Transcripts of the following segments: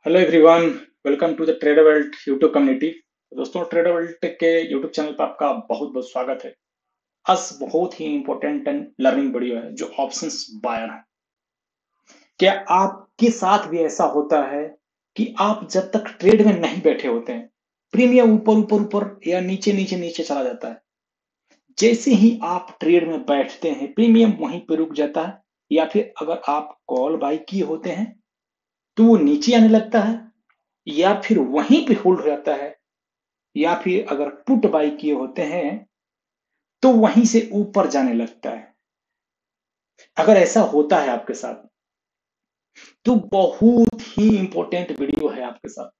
Hello everyone. Welcome to the trader world YouTube community. दोस्तों, trader world के YouTube channel पर आपका बहुत बहुत स्वागत है। आज बहुत ही इंपॉर्टेंट एंड लर्निंग वीडियो है जो ऑप्शंस बायर है। क्या आपके साथ भी ऐसा होता है कि आप जब तक ट्रेड में नहीं बैठे होते हैं, प्रीमियम ऊपर ऊपर ऊपर या नीचे नीचे नीचे चला जाता है। जैसे ही आप ट्रेड में बैठते हैं, प्रीमियम वहीं पे रुक जाता है, या फिर अगर आप कॉल बाई किए होते हैं तो वो नीचे आने लगता है, या फिर वहीं पे होल्ड हो जाता है, या फिर अगर पुट बाई किए होते हैं तो वहीं से ऊपर जाने लगता है। अगर ऐसा होता है आपके साथ तो बहुत ही इंपॉर्टेंट वीडियो है आपके साथ,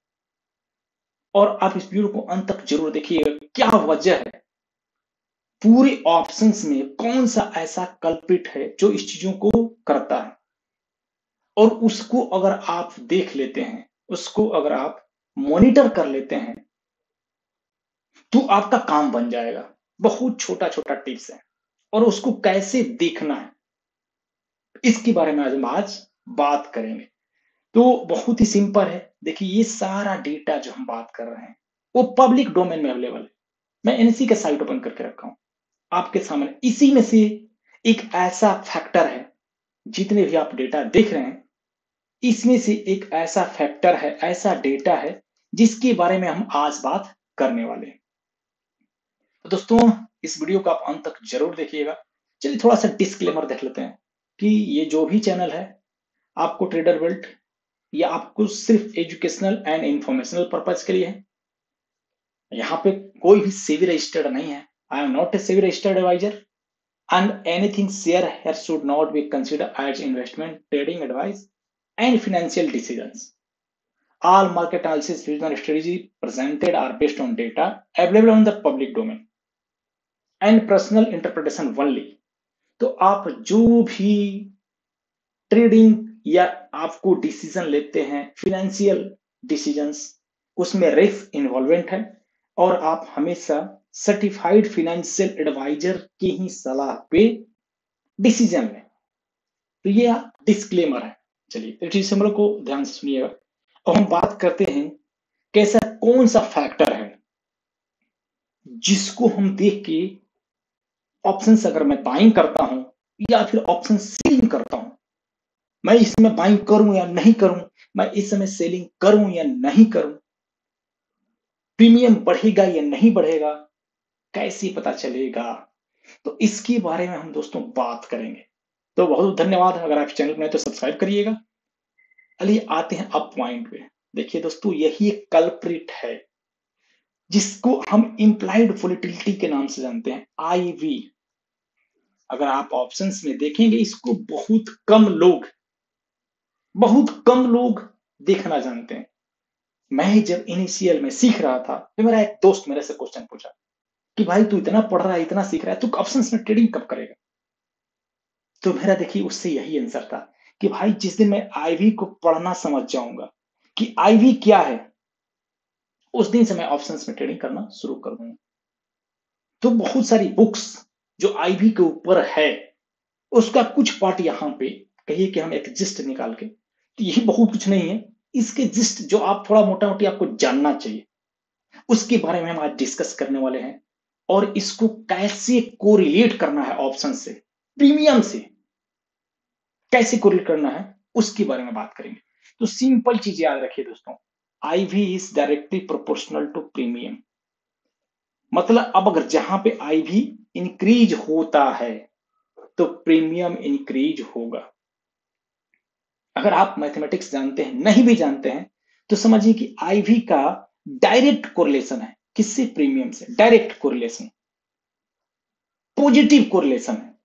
और आप इस वीडियो को अंत तक जरूर देखिएगा। क्या वजह है, पूरे ऑप्शंस में कौन सा ऐसा कल्पिट है जो इस चीजों को करता है, और उसको अगर आप देख लेते हैं, उसको अगर आप मॉनिटर कर लेते हैं तो आपका काम बन जाएगा। बहुत छोटा छोटा टिप्स है, और उसको कैसे देखना है इसके बारे में आज बात करेंगे। तो बहुत ही सिंपल है। देखिए, ये सारा डेटा जो हम बात कर रहे हैं वो पब्लिक डोमेन में अवेलेबल है। मैं एनसी का साइट ओपन करके रखा हूं आपके सामने। इसी में से एक ऐसा फैक्टर है, जितने भी आप डेटा देख रहे हैं इसमें से एक ऐसा फैक्टर है, ऐसा डेटा है जिसके बारे में हम आज बात करने वाले हैं। तो दोस्तों, इस वीडियो को आप अंत तक जरूर देखिएगा। चलिए थोड़ा सा डिस्क्लेमर देख लेते हैं कि ये जो भी चैनल है आपको ट्रेडर वर्ल्ड या आपको सिर्फ एजुकेशनल एंड इंफॉर्मेशनल पर्पज के लिए है। यहाँ पे कोई भी सेबी रजिस्टर्ड नहीं है। I am not a SEBI registered advisor, and anything share here should not be considered as investment, trading advice and financial decisions. All market analysis, views and strategy presented are based on data available on the public domain and personal interpretation only. तो आप जो भी trading या आपको decision लेते हैं, financial decisions, उसमें risk इन्वॉल्वेंट है, और आप हमेशा सर्टिफाइड फाइनेंशियल एडवाइजर की ही सलाह पे डिसीजन लें। तो ये डिस्क्लेमर है। चलिए तो डिस्क्लेमर को ध्यान से सुनिएगा। अब हम बात करते हैं कैसा कौन सा फैक्टर है जिसको हम देख के ऑप्शंस, अगर मैं बाइंग करता हूं या फिर ऑप्शन सेलिंग करता हूं, मैं इसमें बाइंग करूं या नहीं करूं, मैं इस समय सेलिंग करूं या नहीं करूं, प्रीमियम बढ़ेगा या नहीं बढ़ेगा, कैसे पता चलेगा। तो इसके बारे में हम दोस्तों बात करेंगे। तो बहुत बहुत धन्यवाद। अगर आप चैनल में तो सब्सक्राइब करिएगा। चलिए आते हैं अब पॉइंट पे। देखिए दोस्तों, यही एक कल्प्रिट है जिसको हम इम्प्लाइड वोलेटिलिटी के नाम से जानते हैं, आईवी। अगर आप ऑप्शंस में देखेंगे, इसको बहुत कम लोग देखना जानते हैं। मैं जब इनिशियल में सीख रहा था तो मेरा एक दोस्त मेरे से क्वेश्चन पूछा कि भाई तू इतना पढ़ रहा है, इतना सीख रहा है, तू ऑप्शंस में ट्रेडिंग कब करेगा। तो मेरा देखिए उससे यही आंसर था कि भाई जिस दिन मैं आईवी को पढ़ना समझ जाऊंगा कि आईवी क्या है, उस दिन से मैं ऑप्शंस में ट्रेडिंग करना शुरू कर दूंगा। तो बहुत सारी बुक्स जो आईवी के ऊपर है, उसका कुछ पार्ट यहाँ पे कहिए कि हम एक जिस्ट निकाल के, तो यही बहुत कुछ नहीं है। इसके जिस्ट जो आप थोड़ा मोटा मोटी आपको जानना चाहिए, उसके बारे में हम आज डिस्कस करने वाले हैं। और इसको कैसे कोरिलेट करना है ऑप्शन से, प्रीमियम से कैसे कोरिलेट करना है, उसके बारे में बात करेंगे। तो सिंपल चीज याद रखिए दोस्तों, IV is directly proportional to premium. मतलब अब अगर जहां पे आईवी इंक्रीज होता है तो प्रीमियम इंक्रीज होगा। अगर आप मैथमेटिक्स जानते हैं, नहीं भी जानते हैं, तो समझिए कि आईवी का डायरेक्ट कोरिलेशन है किससे, प्रीमियम से। डायरेक्ट कोरिलेशन, पॉजिटिव कोरिलेशन है।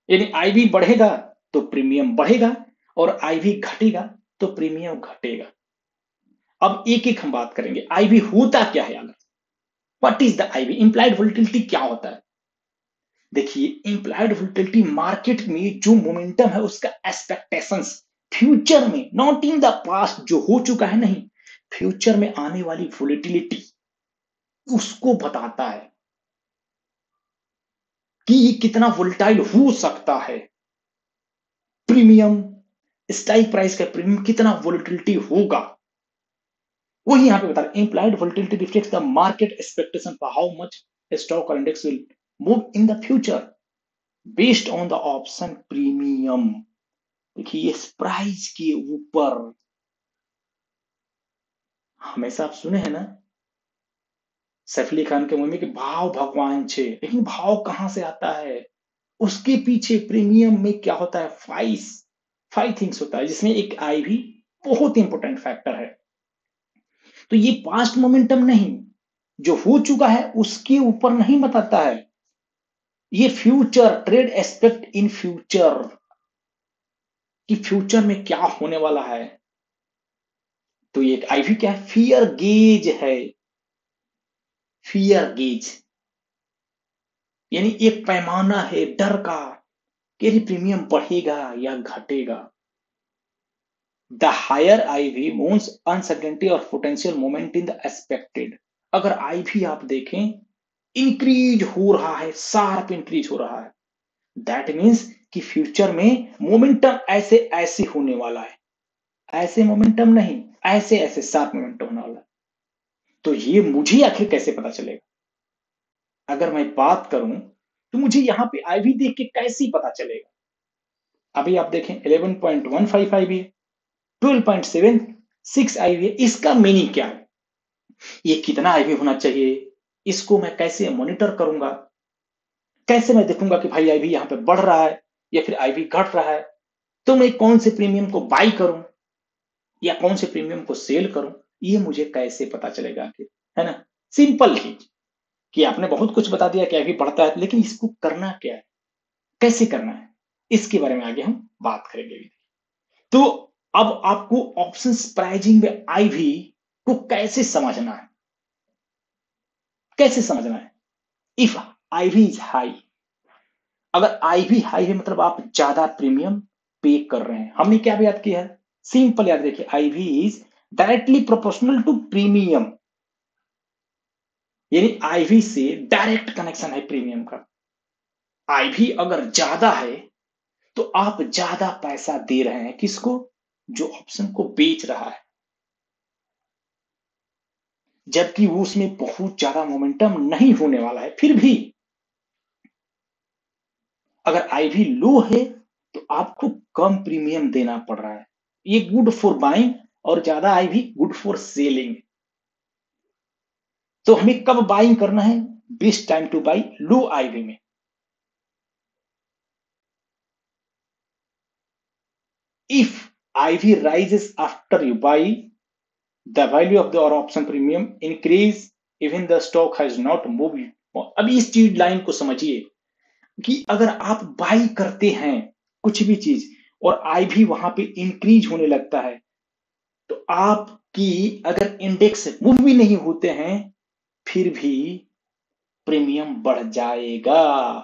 यानी आईवी बढ़ेगा तो प्रीमियम बढ़ेगा, और आईवी घटेगा तो प्रीमियम घटेगा। अब एक एक हम बात करेंगे आईवी होता क्या है। अगर what is the IV, implied volatility क्या होता है। देखिए, इंप्लाइड वोलेटिलिटी मार्केट में जो मोमेंटम है उसका एक्सपेक्टेशंस, फ्यूचर में, नॉट इन द पास्ट जो हो चुका है, नहीं, फ्यूचर में आने वाली वोलेटिलिटी उसको बताता है कि ये कितना वोलेटाइल हो सकता है। प्रीमियम, स्ट्राइक प्राइस का प्रीमियम कितना वोलेटिलिटी होगा, वही यहाँ पे बता रहे implied volatility reflects the market expectation for how much a stock or index will move in the future based on the option premium। देखिए इस प्राइस के ऊपर, हमेशा आप सुने हैं ना सैफ अली खान के मूवी में कि भाव भगवान छे, लेकिन भाव कहां से आता है? उसके पीछे प्रीमियम में क्या होता है? फाइव थिंग्स होता है, जिसमें एक आई भी बहुत इंपॉर्टेंट फैक्टर है। तो ये पास्ट मोमेंटम नहीं, जो हो चुका है उसके ऊपर नहीं बताता है, ये future trade aspect in future, कि फ्यूचर में क्या होने वाला है। तो ये आईवी क्या है? फियर गेज है। फियर गेज यानी एक पैमाना है डर का कि यदि प्रीमियम बढ़ेगा या घटेगा। The higher IV means uncertainty और potential movement in the expected. अगर आईवी आप देखें इंक्रीज हो रहा है, शार्प इंक्रीज हो रहा है, दैट मीन्स कि फ्यूचर में मोमेंटम ऐसे ऐसे होने वाला है, ऐसे मोमेंटम नहीं, ऐसे ऐसे शार्प मोमेंटम होने वाला है। तो ये मुझे आखिर कैसे पता चलेगा? अगर मैं बात करूं तो मुझे यहां पे आईवी देख के कैसे पता चलेगा? अभी आप देखें 11.15 आईवी है, 12.76 आईवी है। इसका मीनिंग क्या है? ये कितना आईवी होना चाहिए? इसको मैं कैसे मॉनिटर करूंगा? कैसे मैं देखूंगा कि भाई आईवी यहाँ पे बढ़ रहा है या फिर आईवी घट रहा है? तो मैं कौन से प्रीमियम को बाई करूं या कौन से प्रीमियम को सेल करूं, ये मुझे कैसे पता चलेगा आखिर? है ना? सिंपल ही कि आपने बहुत कुछ बता दिया कि आईवी बढ़ता है, लेकिन इसको करना क्या है, कैसे करना है, इसके बारे में आगे हम बात करेंगे। तो अब आपको ऑप्शंस प्राइजिंग में आईवी को कैसे समझना है, कैसे समझना है? इफ आईवी इज हाई, अगर आईवी हाई है मतलब आप ज्यादा प्रीमियम पे कर रहे हैं। हमने क्या याद किया है? सिंपल याद देखिए, IV is directly proportional to premium, यानी आईवी से डायरेक्ट कनेक्शन है प्रीमियम का। आईवी अगर ज्यादा है तो आप ज्यादा पैसा दे रहे हैं किसको? जो ऑप्शन को बेच रहा है, जबकि वो उसमें बहुत ज्यादा मोमेंटम नहीं होने वाला है। फिर भी अगर आईवी लो है तो आपको कम प्रीमियम देना पड़ रहा है। ये गुड फॉर बाइंग और ज्यादा आईवी गुड फॉर सेलिंग। तो हमें कब बाइंग करना है? Best time to buy low IV में। If IV rises after you buy, the value of the option premium increase even the stock has not moved. अब इस चीज लाइन को समझिए कि अगर आप बाई करते हैं कुछ भी चीज और आईवी वहां पे इंक्रीज होने लगता है, तो आपकी अगर इंडेक्स मूव भी नहीं होते हैं फिर भी प्रीमियम बढ़ जाएगा।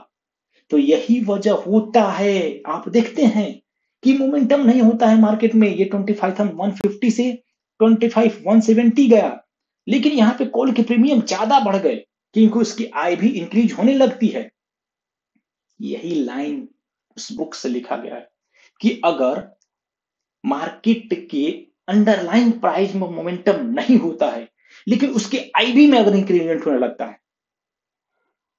तो यही वजह होता है, आप देखते हैं कि मोमेंटम नहीं होता है मार्केट में। ये 25,150 से 25,170 गया, लेकिन यहां पे कॉल के प्रीमियम ज्यादा बढ़ गए क्योंकि उसकी आय भी इंक्रीज होने लगती है। यही लाइन उस बुक से लिखा गया है कि अगर मार्केट के अंडरलाइन प्राइस में मोमेंटम नहीं होता है लेकिन उसके आईबी में अगर इंक्रीमेंट होने लगता है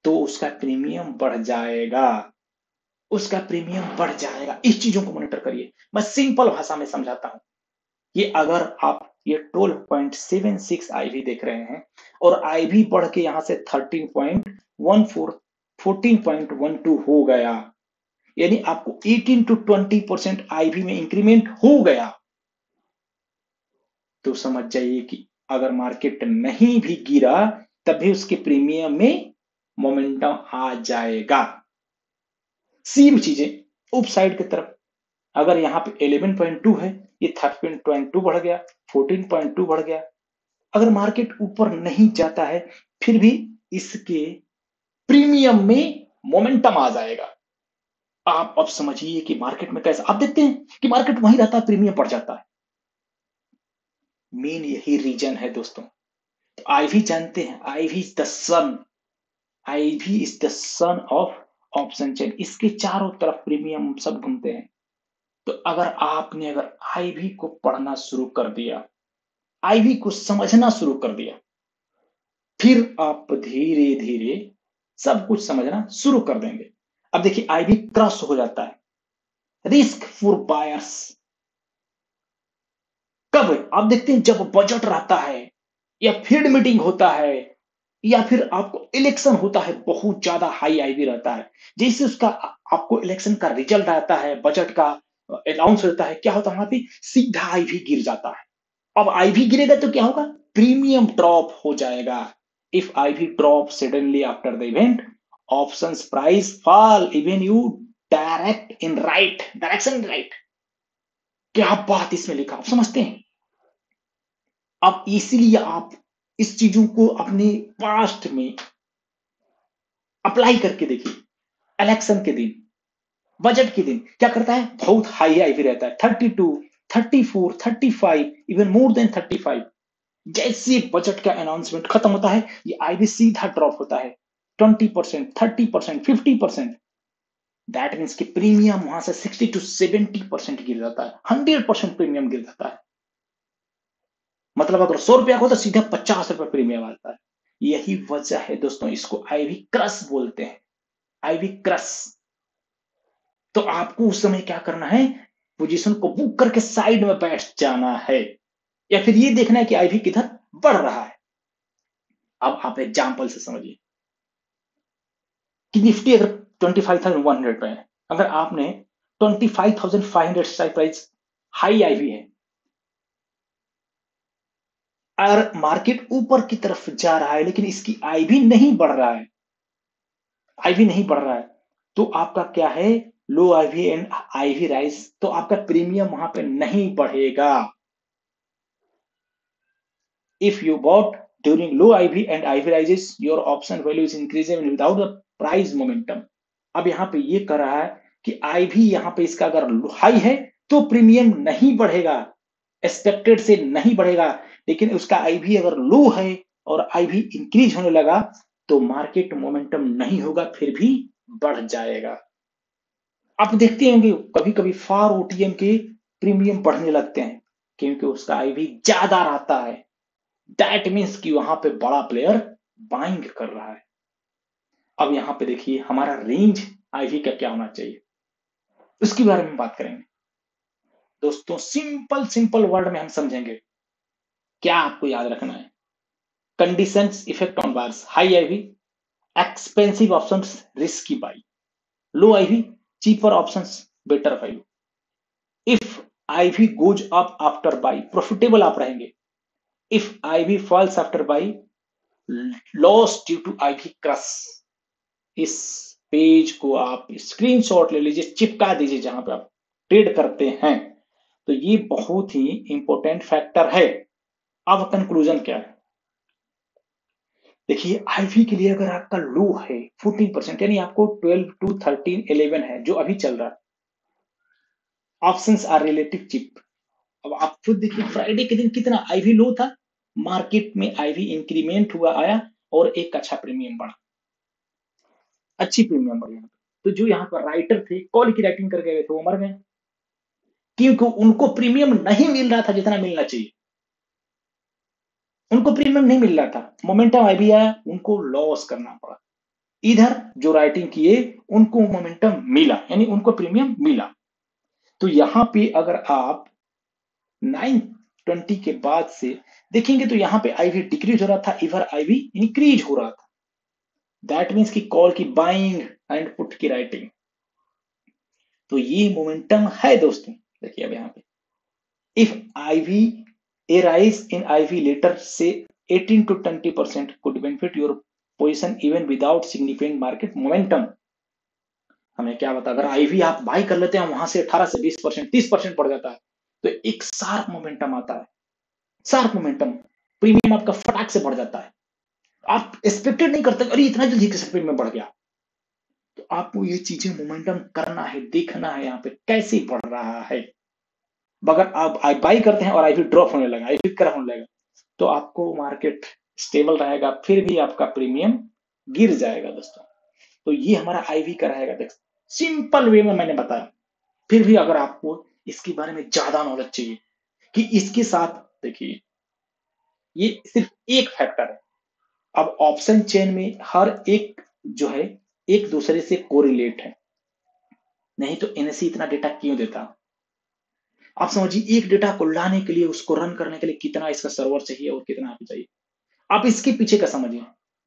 तो उसका प्रीमियम बढ़ जाएगा, उसका प्रीमियम बढ़ जाएगा। इस चीजों को मॉनिटर करिए। मैं सिंपल भाषा में समझाता हूं। ये अगर आप ये 12.76 आईवी देख रहे हैं और आईवी बढ़ के यहां से 13.14 14.12 हो गया, यानी आपको 18 to 20% आईवी में इंक्रीमेंट हो गया, तो समझ जाइए कि अगर मार्केट नहीं भी गिरा तब भी उसके प्रीमियम में मोमेंटम आ जाएगा। सेम चीजें उप साइड की तरफ, अगर यहाँ पे 11.2 है, ये 13.2 बढ़ गया, 14.2 बढ़ गया। अगर मार्केट ऊपर नहीं जाता है फिर भी इसके प्रीमियम में मोमेंटम आ जाएगा। आप अब समझिए कि मार्केट में कैसा, आप देखते हैं कि मार्केट वहीं रहता है, प्रीमियम बढ़ जाता है। मेन यही रीजन है दोस्तों। तो आईवी जानते हैं, IV is the sun, IV is the sun of option chain. इसके चारों तरफ प्रीमियम सब घूमते हैं। तो अगर आपने अगर आईवी को पढ़ना शुरू कर दिया आईवी को समझना शुरू कर दिया, फिर आप धीरे धीरे सब कुछ समझना शुरू कर देंगे। अब देखिए आईवी क्रॉस हो जाता है, रिस्क फॉर बायर्स कब है? आप देखते हैं जब बजट रहता है, या फील्ड मीटिंग होता है, या फिर आपको इलेक्शन होता है, बहुत ज्यादा हाई आईवी रहता है। जैसे उसका आपको इलेक्शन का रिजल्ट आता है, बजट का अनाउंस होता है, क्या होता है वहां पे सीधा आईवी गिर जाता है। अब आईवी गिरेगा तो क्या होगा, प्रीमियम ड्रॉप हो जाएगा। If IV drop suddenly after the event, options price fall even you direct in right direction right. क्या बात इसमें लिखा, आप समझते हैं? अब इसीलिए आप इस चीजों को अपने पास्ट में अप्लाई करके देखिए। इलेक्शन के दिन, बजट के दिन क्या करता है, बहुत हाई आईवी रहता है, 32, 34, 35, इवन मोर देन 35। जैसे बजट का अनाउंसमेंट खत्म होता है, ये आईवी सीधा ड्रॉप होता है 20%, 30%, 50%। दैट मीन्स कि प्रीमियम वहां से 60 टू 70% गिर जाता है, 100% प्रीमियम गिर जाता है। मतलब अगर 100 रुपया हो तो सीधा 50 रुपये प्रीमियम आता है। यही वजह है दोस्तों, इसको आईवी क्रश बोलते हैं, आईवी क्रश। तो आपको उस समय क्या करना है, पोजीशन को बुक करके साइड में बैठ जाना है, या फिर ये देखना है कि आईवी किधर बढ़ रहा है। अब आप एग्जाम्पल से समझिए कि निफ्टी अगर 25,100 पे है, अगर आपने 25,500 स्ट्राइक प्राइस हाई आईवी है, और मार्केट ऊपर की तरफ जा रहा है लेकिन इसकी आईवी नहीं बढ़ रहा है, आईवी नहीं बढ़ रहा है, तो आपका क्या है, लो आईवी एंड आईवी राइज, तो आपका प्रीमियम वहां पे नहीं बढ़ेगा। If you bought during low IV and IV rises, your option value is increasing without the price momentum. अब यहाँ पे ये कर रहा है कि IV यहाँ पे इसका अगर हाई है तो प्रीमियम नहीं बढ़ेगा, एक्सपेक्टेड से नहीं बढ़ेगा। लेकिन उसका IV अगर लो है और IV इंक्रीज होने लगा तो मार्केट मोमेंटम नहीं होगा, फिर भी बढ़ जाएगा। आप देखते होंगे कभी कभी फार ओटीएम के प्रीमियम बढ़ने लगते हैं क्योंकि उसका आईवी ज्यादा रहता है। दैट मीन्स कि वहां पे बड़ा प्लेयर बाइंग कर रहा है। अब यहां पे देखिए हमारा रेंज आईवी का क्या होना चाहिए, उसके बारे में बात करेंगे दोस्तों। सिंपल सिंपल वर्ड में हम समझेंगे। क्या आपको याद रखना है, conditions effect on bars, high IV expensive options risky buy, low IV cheaper options better value. If IV goes up after buy, profitable आप रहेंगे। If IV falls after buy, loss due to IV crush. इस page को आप screenshot ले लीजिए, चिपका दीजिए जहां पे आप ट्रेड करते हैं। तो ये बहुत ही इंपॉर्टेंट फैक्टर है। अब कंक्लूजन क्या है, देखिए आईवी के लिए अगर आपका लो है 14%, यानी आपको 12 टू 13, 11 है जो अभी चल रहा है, ऑप्शंस आर रिलेटिव चिप। अब आप खुद देखिए फ्राइडे के दिन कितना आईवी लो था, मार्केट में आईवी इंक्रीमेंट हुआ आया और एक अच्छा प्रीमियम बढ़ा, अच्छी प्रीमियम बढ़ी। तो जो यहाँ पर राइटर थे, कॉल की राइटिंग करके गए थे, वो मर गए क्योंकि उनको प्रीमियम नहीं मिल रहा था जितना मिलना चाहिए। उनको प्रीमियम नहीं मिल रहा था, मोमेंटम आईवी आया, उनको लॉस करना पड़ा। इधर जो राइटिंग किए उनको मोमेंटम मिला, यानी उनको प्रीमियम मिला। तो यहां पे अगर आप 920 के बाद से देखेंगे तो यहां पे आईवी डिक्रीज हो रहा था, इधर आईवी इंक्रीज हो रहा था। दैट मीन्स की कॉल की बाइंग एंड पुट की राइटिंग। तो ये मोमेंटम है दोस्तों। देखिए अब यहाँ पे if IV a rise in IV later say 18 to 20% could benefit your position even without significant market momentum। हमें क्या बता, अगर आईवी आप बाई कर लेते हैं वहां से 18 से 20%, 30% पड़ जाता है, तो एक शार्प मोमेंटम आता है, शार्प मोमेंटम, प्रीमियम आपका फटाक से बढ़ जाता है। आप एक्सपेक्टेड नहीं करते अरे इतना जल्दी कैसे प्रीमियम बढ़ गया। तो आपको ये चीजें मोमेंटम करना है, देखना है यहाँ पे कैसे बढ़ रहा है। अगर आप बाई करते हैं और आईवी ड्रॉप होने लगा, आईवी क्रैश होने लगा, तो आपको मार्केट स्टेबल रहेगा, फिर भी आपका प्रीमियम गिर जाएगा दोस्तों। तो ये हमारा आईवी का रहेगा। देख सिंपल वे में मैंने बताया, फिर भी अगर आपको इसके बारे में ज्यादा नॉलेज चाहिए कि इसके साथ देखिए ये सिर्फ एक फैक्टर है। अब ऑप्शन चेन में हर एक जो है एक दूसरे से कोरिलेट है, नहीं तो एनएससी इतना डेटा क्यों देता। आप समझिए एक डेटा को लाने के लिए, उसको रन करने के लिए कितना इसका सर्वर चाहिए और कितना आपको चाहिए। आप इसके पीछे का समझिए।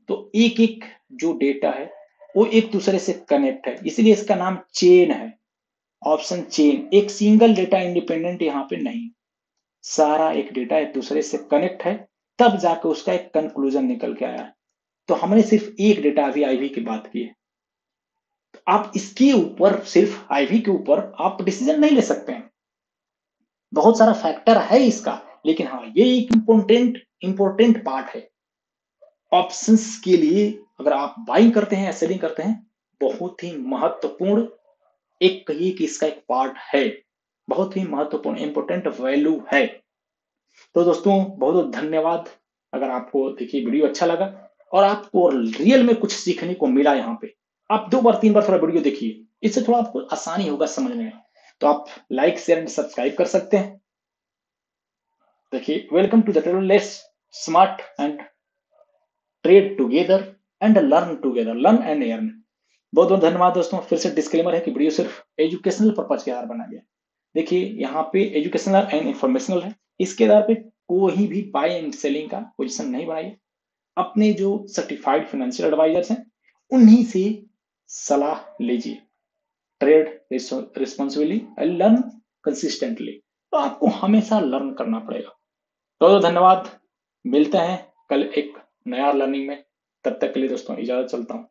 तो एक एक जो डेटा है वो एक दूसरे से कनेक्ट है, इसीलिए इसका नाम चेन है। ऑप्शन चेन, एक सिंगल डेटा इंडिपेंडेंट यहाँ पे नहीं, सारा एक डेटा एक दूसरे से कनेक्ट है, तब जाके उसका एक कंक्लूजन निकल के आया है। तो हमने सिर्फ एक डेटा अभी आईवी की बात की है, तो आप इसके ऊपर, सिर्फ आईवी के ऊपर आप डिसीजन नहीं ले सकते हैं। बहुत सारा फैक्टर है इसका, लेकिन हाँ ये एक इंपॉर्टेंट पार्ट है ऑप्शंस के लिए। अगर आप बाइंग करते हैं या सेलिंग करते हैं, बहुत ही महत्वपूर्ण, एक कहिए कि इसका एक पार्ट है, बहुत ही महत्वपूर्ण इंपॉर्टेंट वैल्यू है। तो दोस्तों बहुत बहुत धन्यवाद। अगर आपको देखिए वीडियो अच्छा लगा और आपको रियल में कुछ सीखने को मिला यहाँ पे, आप 2 बार 3 बार थोड़ा वीडियो देखिए, इससे थोड़ा आपको आसानी होगा समझने में। तो आप लाइक शेयर एंड सब्सक्राइब कर सकते हैं। देखिए, welcome to the trade, let's smart and trade together and learn together, learn and earn. बहुत बहुत धन्यवाद दोस्तों। फिर से डिस्क्लेमर है कि वीडियो सिर्फ एजुकेशनल पर्पज के आधार बना गया। देखिए यहाँ पे एजुकेशनल एंड इंफॉर्मेशनल है, इसके आधार पे कोई भी बाय एंड सेलिंग का पोजीशन नहीं बनाइए। अपने जो सर्टिफाइड फाइनेंशियल एडवाइजर्स हैं उन्हीं से सलाह लीजिए। Trade responsibly and learn consistently. तो आपको हमेशा लर्न करना पड़ेगा। तो धन्यवाद, मिलते हैं कल एक नया लर्निंग में। तब तक के लिए दोस्तों इजाजत, चलता हूँ।